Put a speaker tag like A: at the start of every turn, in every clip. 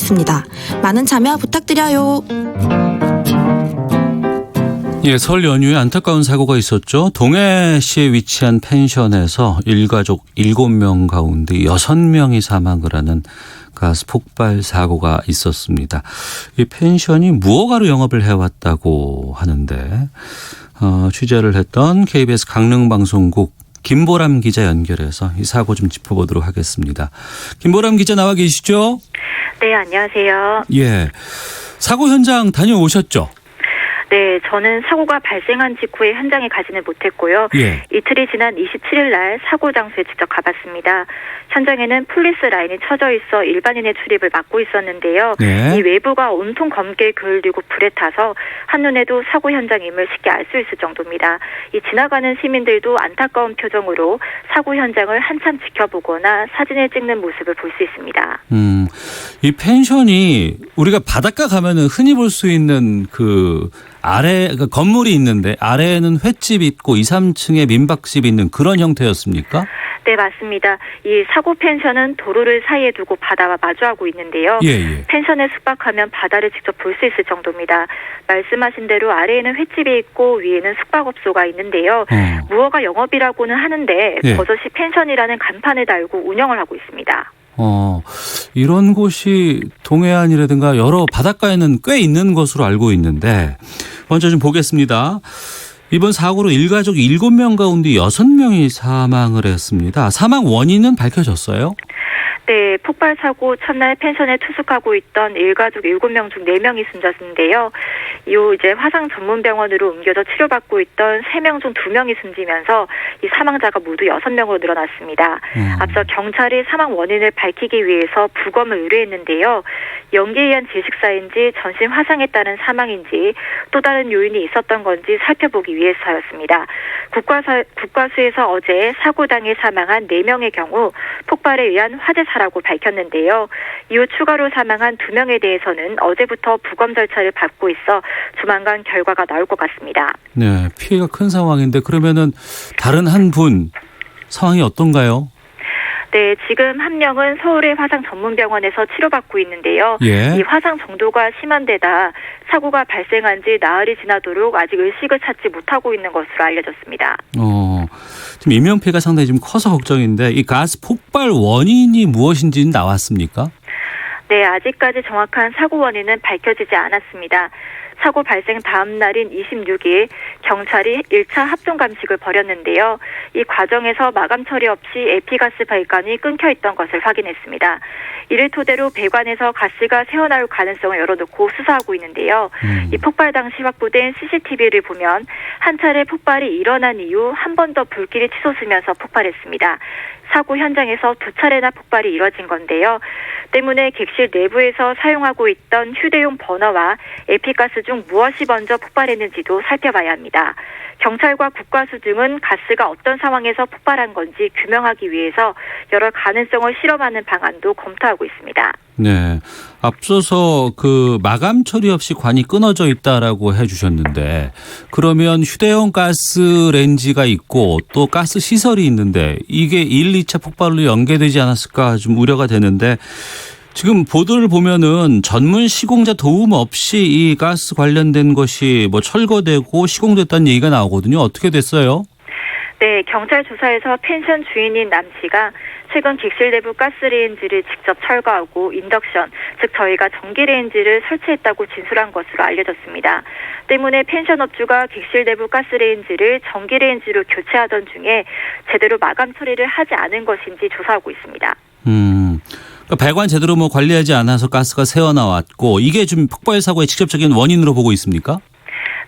A: 있습니다. 많은 참여 부탁드려요.
B: 예, 설 연휴에 안타까운 사고가 있었죠. 동해시에 위치한 펜션에서 일가족 7명 가운데 6명이 사망을 하는 가스 폭발 사고가 있었습니다. 이 펜션이 무허가로 영업을 해왔다고 하는데 취재를 했던 KBS 강릉방송국 김보람 기자 연결해서 이 사고 좀 짚어보도록 하겠습니다. 김보람 기자 나와 계시죠?
C: 네, 안녕하세요.
B: 예, 사고 현장 다녀오셨죠?
C: 네, 저는 사고가 발생한 직후에 현장에 가지는 못했고요.
B: 예.
C: 이틀이 지난 27일 날 사고 장소에 직접 가봤습니다. 현장에는 폴리스 라인이 쳐져 있어 일반인의 출입을 막고 있었는데요.
B: 네.
C: 이 외부가 온통 검게 그을리고 불에 타서 한눈에도 사고 현장임을 쉽게 알 수 있을 정도입니다. 이 지나가는 시민들도 안타까운 표정으로 사고 현장을 한참 지켜보거나 사진을 찍는 모습을 볼 수 있습니다.
B: 이 펜션이 우리가 바닷가 가면은 흔히 볼 수 있는 그 아래 그 건물이 있는데 아래에는 횟집이 있고 2, 3층에 민박집이 있는 그런 형태였습니까?
C: 네, 맞습니다. 이 사고 펜션은 도로를 사이에 두고 바다와 마주하고 있는데요.
B: 예.
C: 펜션에 숙박하면 바다를 직접 볼 수 있을 정도입니다. 말씀하신 대로 아래에는 횟집이 있고 위에는 숙박업소가 있는데요. 무허가 영업이라고는 하는데
B: 예.
C: 버젓이 펜션이라는 간판을 달고 운영을 하고 있습니다.
B: 이런 곳이 동해안이라든가 여러 바닷가에는 꽤 있는 것으로 알고 있는데 먼저 좀 보겠습니다. 이번 사고로 일가족 7명 가운데 6명이 사망을 했습니다. 사망 원인은 밝혀졌어요?
C: 네, 폭발 사고 첫날 펜션에 투숙하고 있던 일가족 7명 중 4명이 숨졌는데요. 이후 이제 화상 전문병원으로 옮겨져 치료받고 있던 3명 중 2명이 숨지면서 이 사망자가 모두 6명으로 늘어났습니다. 앞서 경찰이 사망 원인을 밝히기 위해서 부검을 의뢰했는데요. 연기에 의한 질식사인지 전신 화상에 따른 사망인지 또 다른 요인이 있었던 건지 살펴보기 위해서였습니다. 국과수에서 어제 사고당해 사망한 4명의 경우 폭발에 의한 화재사라고 밝혔는데요. 이후 추가로 사망한 2명에 대해서는 어제부터 부검 절차를 밟고 있어 조만간 결과가 나올 것 같습니다.
B: 네, 피해가 큰 상황인데 그러면은 다른 한 분 상황이 어떤가요?
C: 네, 지금 한 명은 서울의 화상 전문병원에서 치료받고 있는데요.
B: 예.
C: 이 화상 정도가 심한 데다 사고가 발생한 지 나흘이 지나도록 아직 의식을 찾지 못하고 있는 것으로 알려졌습니다.
B: 지금 인명피해가 상당히 좀 커서 걱정인데 이 가스 폭발 원인이 무엇인지는 나왔습니까?
C: 네, 아직까지 정확한 사고 원인은 밝혀지지 않았습니다. 사고 발생 다음 날인 26일 경찰이 1차 합동 감식을 벌였는데요. 이 과정에서 마감 처리 없이 에피가스 발관이 끊겨 있던 것을 확인했습니다. 이를 토대로 배관에서 가스가 새어나올 가능성을 열어놓고 수사하고 있는데요. 이 폭발 당시 확보된 CCTV를 보면 한 차례 폭발이 일어난 이후 한 번 더 불길이 치솟으면서 폭발했습니다. 사고 현장에서 2차례나 폭발이 이뤄진 건데요. 때문에 객실 내부에서 사용하고 있던 휴대용 버너와 에피가스 중 무엇이 먼저 폭발했는지도 살펴봐야 합니다. 경찰과 국과수 등은 가스가 어떤 상황에서 폭발한 건지 규명하기 위해서 여러 가능성을 실험하는 방안도 검토하고 있습니다.
B: 네, 앞서서 그 마감 처리 없이 관이 끊어져 있다라고 해주셨는데 그러면 휴대용 가스 렌지가 있고 또 가스 시설이 있는데 이게 1, 2차 폭발로 연계되지 않았을까 좀 우려가 되는데 지금 보도를 보면은 전문 시공자 도움 없이 이 가스 관련된 것이 뭐 철거되고 시공됐다는 얘기가 나오거든요. 어떻게 됐어요?
C: 네, 경찰 조사에서 펜션 주인인 남 씨가 최근 객실 내부 가스레인지를 직접 철거하고 인덕션, 즉 저희가 전기레인지를 설치했다고 진술한 것으로 알려졌습니다. 때문에 펜션 업주가 객실 내부 가스레인지를 전기레인지로 교체하던 중에 제대로 마감 처리를 하지 않은 것인지 조사하고 있습니다.
B: 그러니까 배관 제대로 뭐 관리하지 않아서 가스가 새어나왔고 이게 좀 폭발 사고의 직접적인 원인으로 보고 있습니까?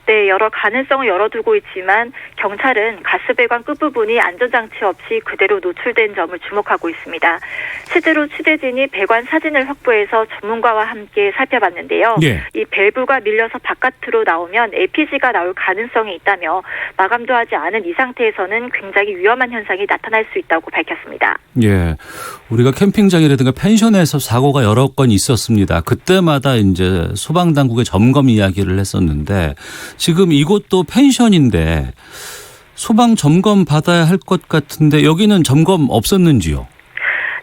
C: 네, 여러 가능성을 열어두고 있지만 경찰은 가스 배관 끝부분이 안전장치 없이 그대로 노출된 점을 주목하고 있습니다. 실제로 취재진이 배관 사진을 확보해서 전문가와 함께 살펴봤는데요.
B: 예.
C: 이 밸브가 밀려서 바깥으로 나오면 LPG가 나올 가능성이 있다며 마감도 하지 않은 이 상태에서는 굉장히 위험한 현상이 나타날 수 있다고 밝혔습니다.
B: 예, 우리가 캠핑장이라든가 펜션에서 사고가 여러 건 있었습니다. 그때마다 이제 소방당국의 점검 이야기를 했었는데 지금 이곳도 펜션인데 소방 점검 받아야 할 것 같은데 여기는 점검 없었는지요?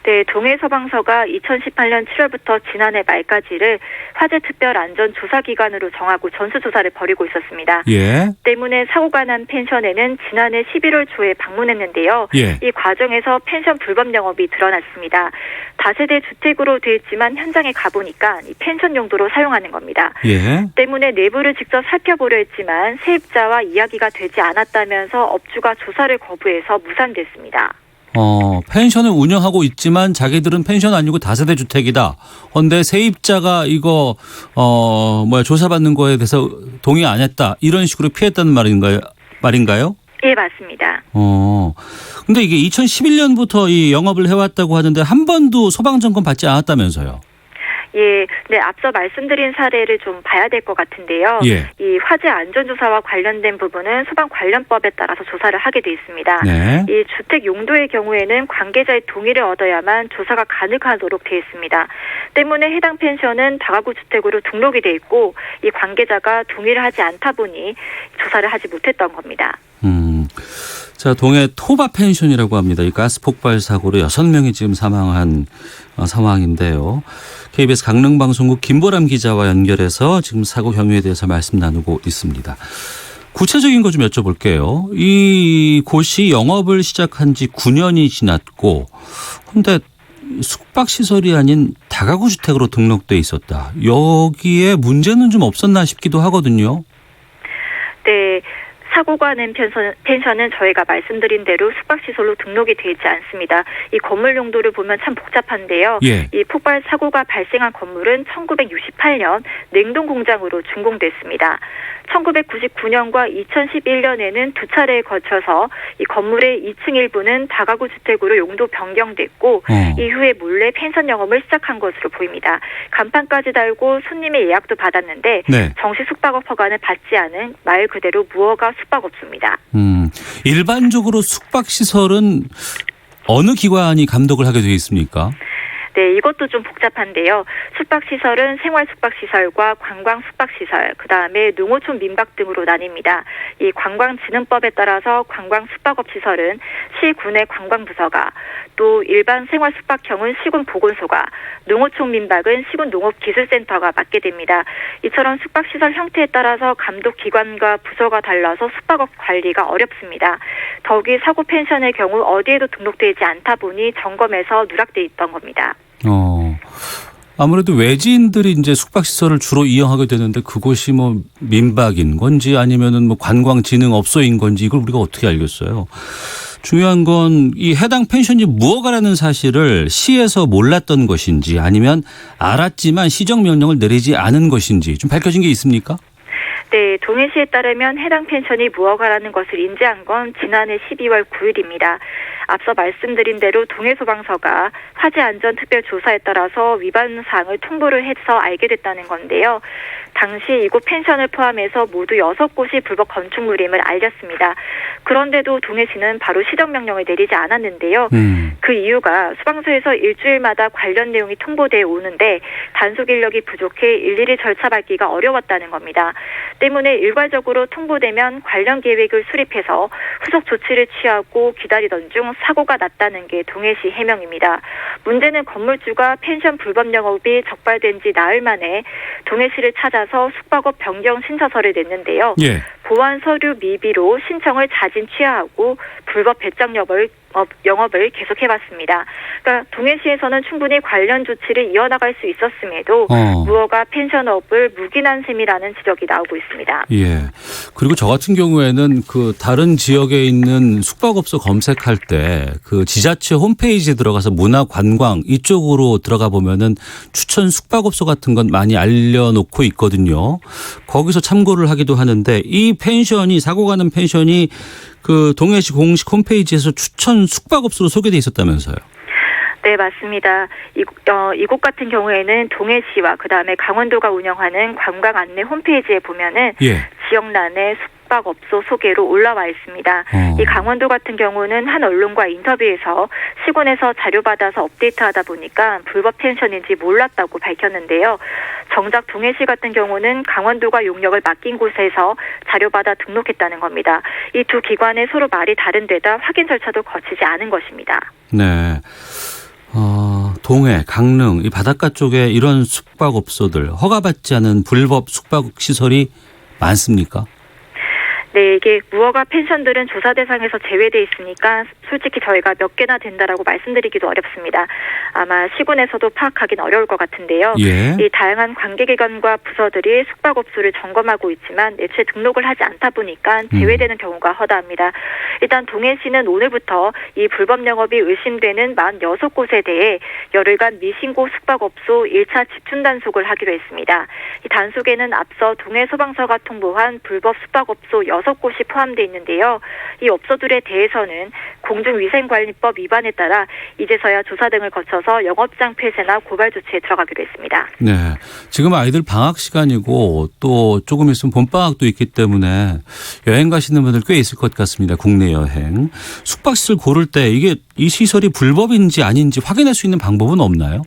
C: 네, 동해소방서가 2018년 7월부터 지난해 말까지를 화재 특별 안전 조사 기간으로 정하고 전수조사를 벌이고 있었습니다.
B: 예.
C: 때문에 사고가 난 펜션에는 지난해 11월 초에 방문했는데요.
B: 예.
C: 이 과정에서 펜션 불법 영업이 드러났습니다. 다세대 주택으로 되어 있지만 현장에 가보니까 이 펜션 용도로 사용하는 겁니다.
B: 예.
C: 때문에 내부를 직접 살펴보려 했지만 세입자와 이야기가 되지 않았다면서 업주가 조사를 거부해서 무산됐습니다.
B: 펜션을 운영하고 있지만 자기들은 펜션 아니고 다세대 주택이다. 그런데 세입자가 이거 조사받는 거에 대해서 동의 안 했다. 이런 식으로 피했다는 말인가요?
C: 예, 맞습니다.
B: 근데 이게 2011년부터 이 영업을 해왔다고 하는데 한 번도 소방 점검 받지 않았다면서요?
C: 예, 네, 앞서 말씀드린 사례를 좀 봐야 될 것 같은데요.
B: 예.
C: 이 화재 안전조사와 관련된 부분은 소방관련법에 따라서 조사를 하게 돼 있습니다.
B: 네.
C: 이 주택 용도의 경우에는 관계자의 동의를 얻어야만 조사가 가능하도록 돼 있습니다. 때문에 해당 펜션은 다가구 주택으로 등록이 돼 있고 이 관계자가 동의를 하지 않다 보니 조사를 하지 못했던 겁니다.
B: 자, 동해 토바 펜션이라고 합니다. 이 가스 폭발 사고로 6명이 지금 사망한 상황인데요. KBS 강릉방송국 김보람 기자와 연결해서 지금 사고 경위에 대해서 말씀 나누고 있습니다. 구체적인 거 좀 여쭤볼게요. 이 곳이 영업을 시작한 지 9년이 지났고 근데 숙박시설이 아닌 다가구 주택으로 등록돼 있었다. 여기에 문제는 좀 없었나 싶기도 하거든요.
C: 네. 사고가 난 펜션은 저희가 말씀드린 대로 숙박시설로 등록이 되지 않습니다. 이 건물 용도를 보면 참 복잡한데요.
B: 예.
C: 이 폭발 사고가 발생한 건물은 1968년 냉동공장으로 준공됐습니다. 1999년과 2011년에는 두 차례에 거쳐서 이 건물의 2층 일부는 다가구 주택으로 용도 변경됐고 이후에 몰래 펜션 영업을 시작한 것으로 보입니다. 간판까지 달고 손님의 예약도 받았는데
B: 네.
C: 정식 숙박업 허가는 받지 않은 말 그대로 무허가 숙박업소입니다.
B: 일반적으로 숙박시설은 어느 기관이 감독을 하게 되어 있습니까?
C: 네, 이것도 좀 복잡한데요. 숙박시설은 생활숙박시설과 관광숙박시설, 그다음에 농어촌 민박 등으로 나뉩니다. 이 관광진흥법에 따라서 관광숙박업시설은 시군의 관광부서가, 또 일반 생활숙박형은 시군보건소가, 농어촌 민박은 시군농업기술센터가 맡게 됩니다. 이처럼 숙박시설 형태에 따라서 감독기관과 부서가 달라서 숙박업 관리가 어렵습니다. 더욱이 사고 펜션의 경우 어디에도 등록되지 않다 보니 점검에서 누락돼 있던 겁니다.
B: 아무래도 외지인들이 이제 숙박시설을 주로 이용하게 되는데 그곳이 뭐 민박인 건지 아니면은 뭐 관광진흥업소인 건지 이걸 우리가 어떻게 알겠어요? 중요한 건 이 해당 펜션이 무허가라는 사실을 시에서 몰랐던 것인지 아니면 알았지만 시정명령을 내리지 않은 것인지 좀 밝혀진 게 있습니까?
C: 네, 동해시에 따르면 해당 펜션이 무허가라는 것을 인지한 건 지난해 12월 9일입니다. 앞서 말씀드린 대로 동해소방서가 화재안전특별조사에 따라서 위반 사항을 통보를 해서 알게 됐다는 건데요. 당시 이곳 펜션을 포함해서 모두 6곳이 불법 건축물임을 알렸습니다. 그런데도 동해시는 바로 시정명령을 내리지 않았는데요. 그 이유가 소방서에서 일주일마다 관련 내용이 통보돼 오는데 단속 인력이 부족해 일일이 절차 밟기가 어려웠다는 겁니다. 때문에 일괄적으로 통보되면 관련 계획을 수립해서 후속 조치를 취하고 기다리던 중 사고가 났다는 게 동해시 해명입니다. 문제는 건물주가 펜션 불법 영업이 적발된 지 나흘 만에 동해시를 찾아서 숙박업 변경 신청서를 냈는데요.
B: 예.
C: 보안 서류 미비로 신청을 자진 취하하고 불법 배정 영업을 계속해왔습니다. 그러니까 동해시에서는 충분히 관련 조치를 이어나갈 수 있었음에도 무허가 펜션업을 묵인한 셈이라는 지적이 나오고 있습니다.
B: 예. 그리고 저 같은 경우에는 그 다른 지역에 있는 숙박업소 검색할 때 그 지자체 홈페이지에 들어가서 문화관광 이쪽으로 들어가 보면은 추천 숙박업소 같은 건 많이 알려놓고 있거든요. 거기서 참고를 하기도 하는데 이 펜션이 사고가 난 펜션이 그 동해시 공식 홈페이지에서 추천 숙박업소로 소개돼 있었다면서요.
C: 네, 맞습니다. 이곳 같은 경우에는 동해시와 그다음에 강원도가 운영하는 관광 안내 홈페이지에 보면은 지역란에 숙박업소 소개로 올라와 있습니다. 이 강원도 같은 경우는 한 언론과 인터뷰에서 시군에서 자료받아서 업데이트하다 보니까 불법 펜션인지 몰랐다고 밝혔는데요. 정작 동해시 같은 경우는 강원도가 용역을 맡긴 곳에서 자료받아 등록했다는 겁니다. 이 두 기관의 서로 말이 다른 데다 확인 절차도 거치지 않은 것입니다.
B: 네. 동해, 강릉, 이 바닷가 쪽에 이런 숙박업소들 허가받지 않은 불법 숙박시설이 많습니까?
C: 네, 이게 무허가 펜션들은 조사 대상에서 제외돼 있으니까 솔직히 저희가 몇 개나 된다라고 말씀드리기도 어렵습니다. 아마 시군에서도 파악하기는 어려울 것 같은데요.
B: 예.
C: 이 다양한 관계기관과 부서들이 숙박업소를 점검하고 있지만 애초에 등록을 하지 않다 보니까 제외되는 경우가 허다합니다. 일단 동해시는 오늘부터 이 불법 영업이 의심되는 46곳에 대해 열흘간 미신고 숙박업소 1차 집중 단속을 하기로 했습니다. 이 단속에는 앞서 동해소방서가 통보한 불법 숙박업소 6곳이 포함되어 있는데요. 이 업소들에 대해서는 공중위생관리법 위반에 따라 이제서야 조사 등을 거쳐서 영업장 폐쇄나 고발 조치에 들어가기로 했습니다.
B: 네. 지금 아이들 방학 시간이고 또 조금 있으면 봄방학도 있기 때문에 여행 가시는 분들 꽤 있을 것 같습니다. 국내 여행. 숙박시설 고를 때 이게 이 시설이 불법인지 아닌지 확인할 수 있는 방법은 없나요?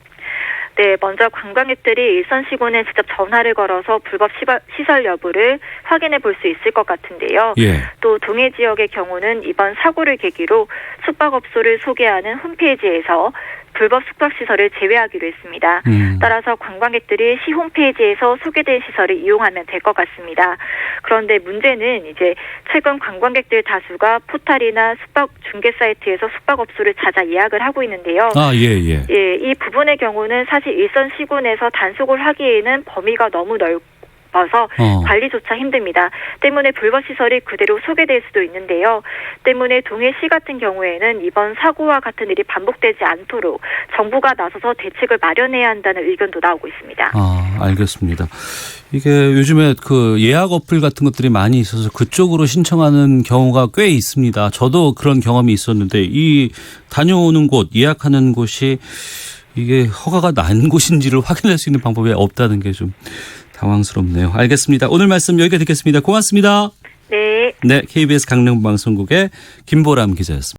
C: 네, 먼저 관광객들이 일선시군에 직접 전화를 걸어서 불법 시설 여부를 확인해 볼 수 있을 것 같은데요.
B: 예.
C: 또 동해 지역의 경우는 이번 사고를 계기로 숙박업소를 소개하는 홈페이지에서 불법 숙박시설을 제외하기로 했습니다. 따라서 관광객들이 시 홈페이지에서 소개된 시설을 이용하면 될 것 같습니다. 그런데 문제는 이제 최근 관광객들 다수가 포탈이나 숙박 중개 사이트에서 숙박업소를 찾아 예약을 하고 있는데요.
B: 예.
C: 예, 이 부분의 경우는 사실 일선 시군에서 단속을 하기에는 범위가 너무 넓어서 관리조차 힘듭니다. 때문에 불법 시설이 그대로 소개될 수도 있는데요. 때문에 동해시 같은 경우에는 이번 사고와 같은 일이 반복되지 않도록 정부가 나서서 대책을 마련해야 한다는 의견도 나오고 있습니다.
B: 알겠습니다. 이게 요즘에 그 예약 어플 같은 것들이 많이 있어서 그쪽으로 신청하는 경우가 꽤 있습니다. 저도 그런 경험이 있었는데 이 다녀오는 곳, 예약하는 곳이 이게 허가가 난 곳인지를 확인할 수 있는 방법이 없다는 게 좀 당황스럽네요. 알겠습니다. 오늘 말씀 여기까지 듣겠습니다. 고맙습니다.
C: 네.
B: 네, KBS 강릉방송국의 김보람 기자였습니다.